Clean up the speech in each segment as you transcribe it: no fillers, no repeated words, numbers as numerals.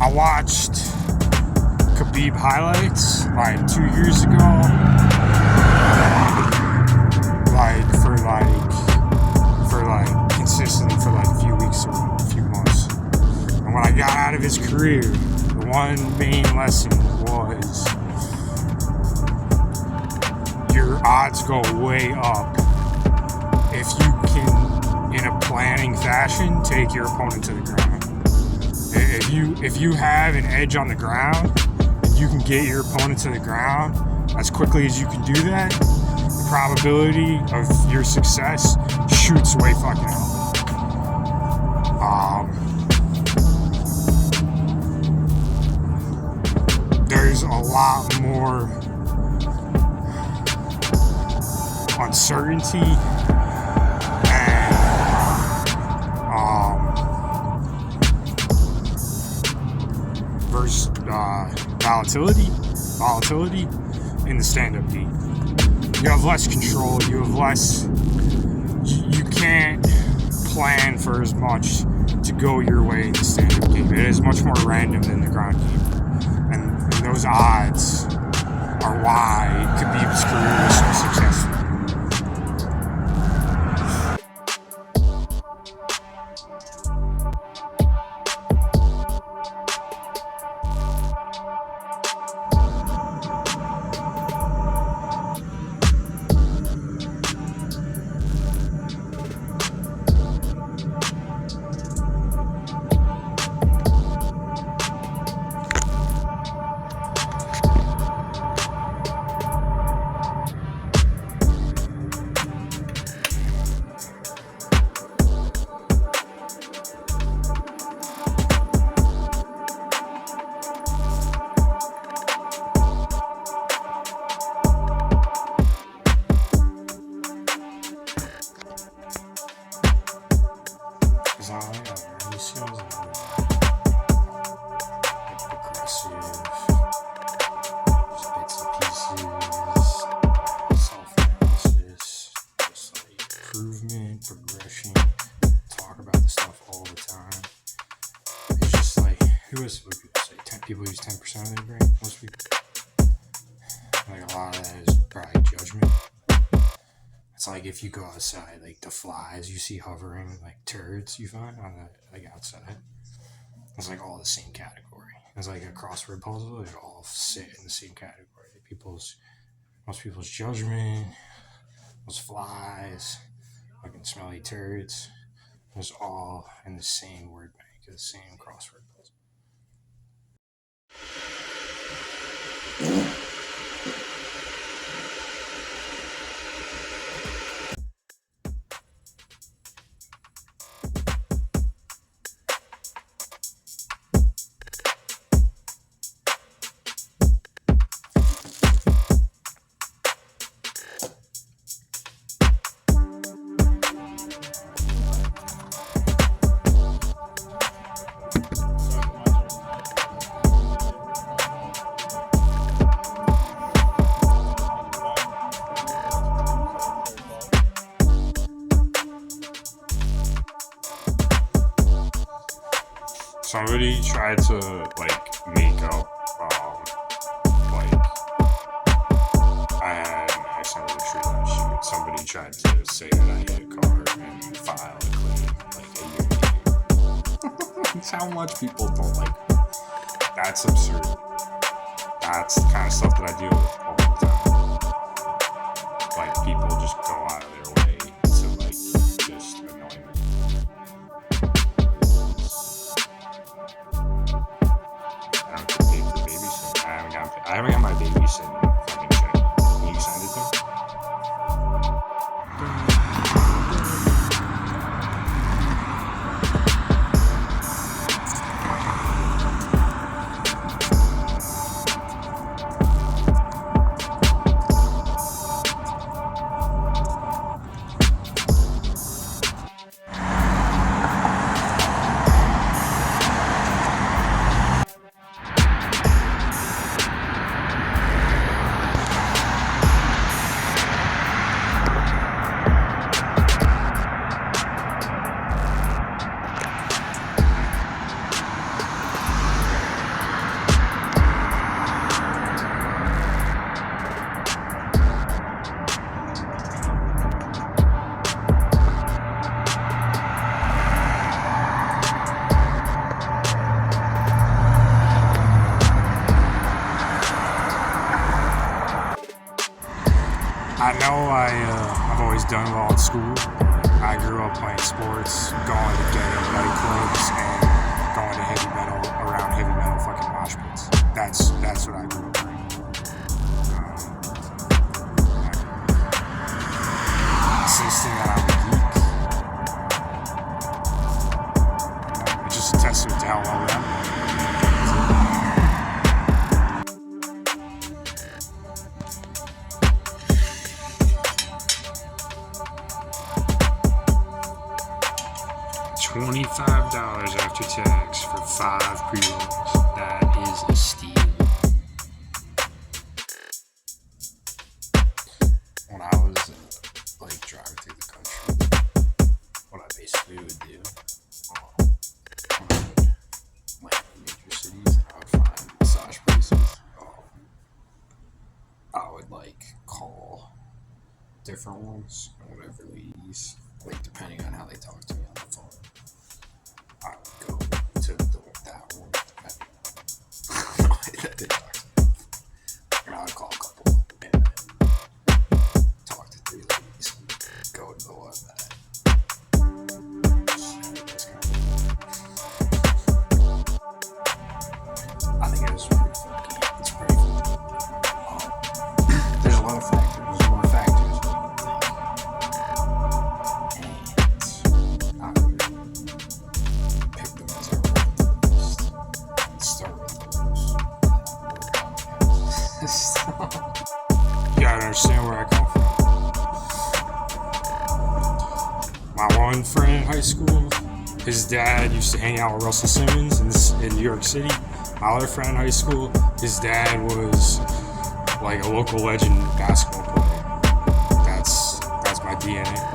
I watched Khabib highlights like 2 years ago, for consistently for like a few weeks or a few months. And when I got out of his career, the one main lesson was your odds go way up if you can, in a planning fashion, take your opponent to the ground. If you have an edge on the ground and you can get your opponent to the ground as quickly as you can do that, the probability of your success shoots way fucking up. There's a lot more uncertainty and versus volatility in the stand-up game. You have less control. You have less. You can't plan for as much to go your way in the stand-up game. It is much more random than the ground game, and those odds are why Khabib's career was so successful. Progression, talk about the stuff all the time. It's just like, who is what people say? 10 people use 10% of their brain. Most people, like, a lot of that is probably judgment. It's like if you go outside, like the flies you see hovering, like turds you find on the like outside. It's like all the same category. It's like a crossword puzzle. They all sit in the same category. Most people's judgment, those flies, fucking smelly turds, was all in the same word bank, the same crossword puzzle. Somebody tried to make up I sent it to that shit. Somebody tried to say that I hit a car and file a claim a year later. That's how much people don't like me. That's absurd. That's the kind of stuff that I deal with all the time. Like, people just go out of their way to just annoy me. I don't get paid for the babysitting. I haven't got my babysitting fucking check. Can you send it to me? know I've always done well in school. I grew up playing sports, going to gay nightclubs, and going to around heavy metal fucking mosh pits. That's what I grew up doing. Insisting that I'm a geek. It's just a testament to how well that $25 after tax for 5 pre-rolls. That is a steal. When I was driving through the country, what I basically would do, I would land in major cities and I would find massage places. I would call different ones and whatever ladies, depending on how they talk to me on the phone. I would go to that one, depending on that they talk to me. And I would call a couple and then talk to 3 ladies and go to the one that I think it was pretty funky. It's pretty funky. There's a lot of factors. There's more factors than you think. And I would pick them as I roll the list and start with those. You gotta understand where I come from. My one friend in high school, his dad used to hang out with Russell Simmons in New York City. My other friend in high school, his dad was a local legend basketball player. That's my DNA.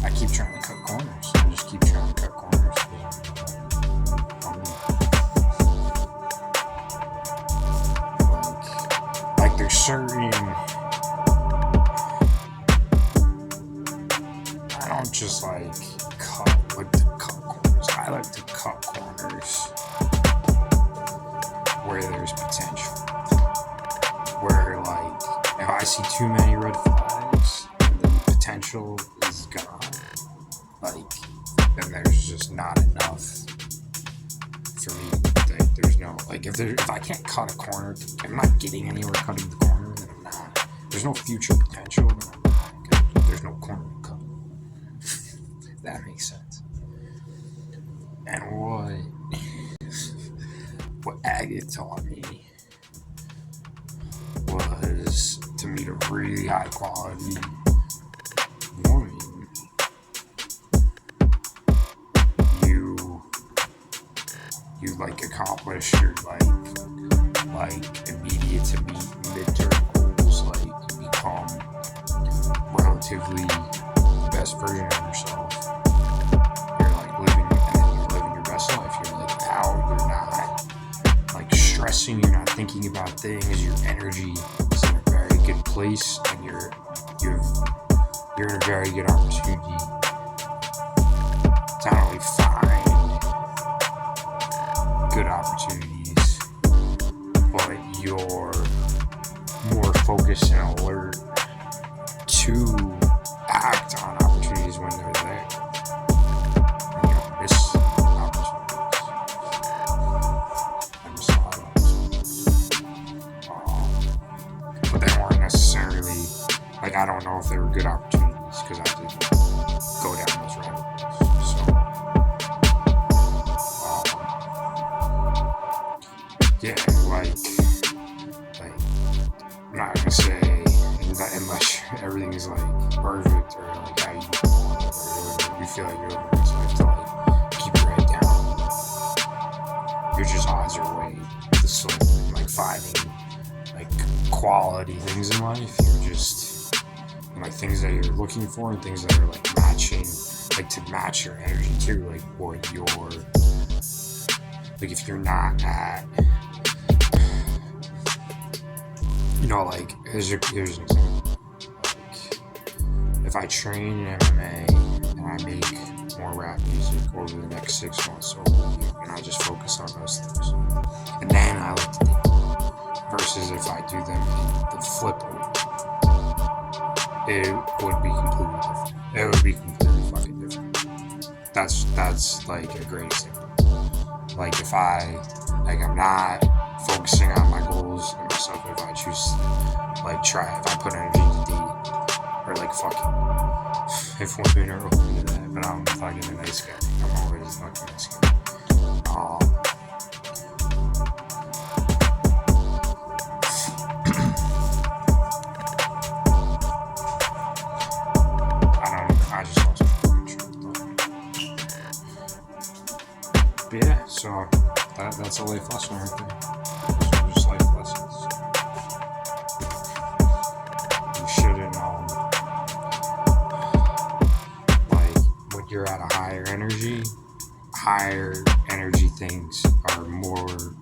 I keep trying to cut corners. I just keep trying to cut corners. There's certain... I don't just cut corners. I like to cut corners where there's potential. Where if I see too many red flags, the potential is gone. Then there's just not enough for me. There's no if I can't cut a corner, I'm not getting anywhere cutting the corner. Then I'm not. There's no future potential. Then I'm not. There's no corner to cut. If that makes sense. And what Agate taught me was to meet a really high quality woman. You accomplish your immediate to midterm goals, become relatively the best version of yourself. You're living your best life. You're out. You're not stressing. You're not thinking about things. Your energy is in a very good place, and you're in a very good opportunity opportunities, but you're more focused and alert to act on opportunities when they're there. And you don't miss opportunities. I miss a lot of opportunities. But they weren't necessarily, like, I don't know if they were good opportunities because I didn't go down those rabbit holes. So, yeah, like, I'm not gonna say unless everything is like perfect or like how you want it or you feel like you're living your life to like keep your head down. Your just odds your way to soul, like finding like quality things in life. You're just like things that you're looking for and things that are like matching, like to match your energy too, like what you're like. If you're not at, you know, like here's an example. Like if I train in MMA and I make more rap music over the next 6 months or a year, and I just focus on those things, and then I like to do versus if I do them in the flip over, it would be completely different. It would be completely fucking different. That's like a great example. Like if I'm not focusing on my goals and myself, if I choose if I put energy into dating or like fucking, if women are open to that, but I'm fucking a nice guy. I'm always fucking a nice guy. I just lost my train of thought. But yeah, so that's a life lesson right there. Those are just life lessons. You shouldn't, like, when you're at a higher energy things are more